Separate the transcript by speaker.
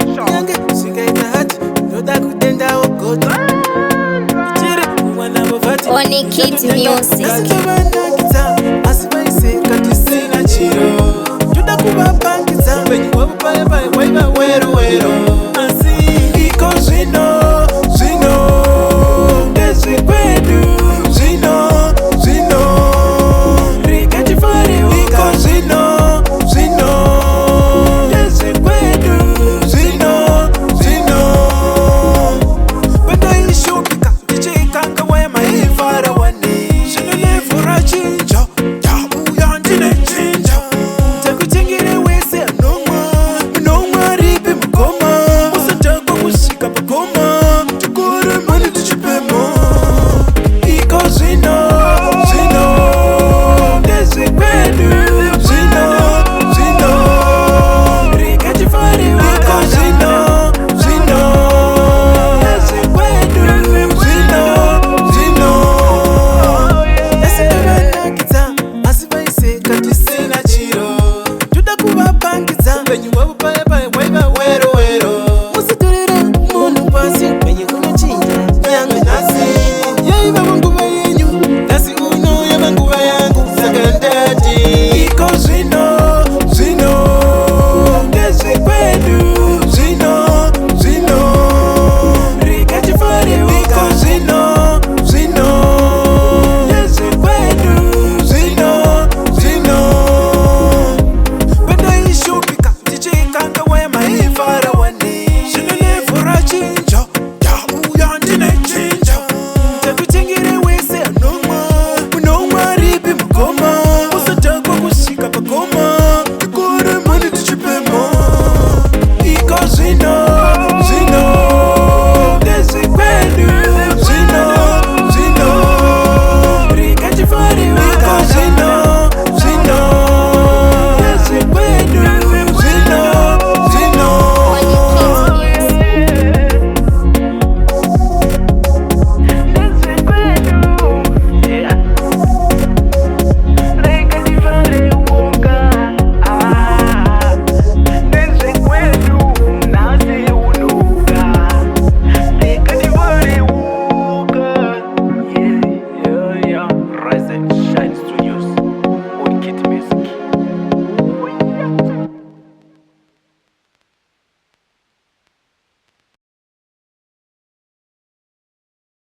Speaker 1: Nyange sikaita hati ndoda kutenda ugoto ichire kuwana bovati
Speaker 2: OnikidMusiq
Speaker 1: Nasikiza asibaiseka tisina chiro ndoda kubapangisa penye wabupaya paya waiba wero wero asi iko zvino Ndezve kwedu zvino rikatifare iko zvino Ndezve kwedu zvino petoishupika ndichikanga wemaifara wani zvino nevhura chinja yauya ndine chinja takutengere wese munomwa ripi mugoma usatakwa kusvika pagoma tikore mani tichipemo iko zvino Ndezve kwedu zvino rikatifare iko zvino Ndezve kwedu zvino esikanakidza asi vaiseka tisina chiro toda kuvapangidza penyu wavupayapaya waiva wero musitorera munhu pasi penyu kunochinja nyange nhasi yaiva manguva yenyu nhasi uno yava nguva yangu saka ndati iko zvino Ndezve kwedu zvino rikatifare iko zvino Ndezve kwedu zvino petoishupika ndichikanga wemaifara wani zvino nevhura chinja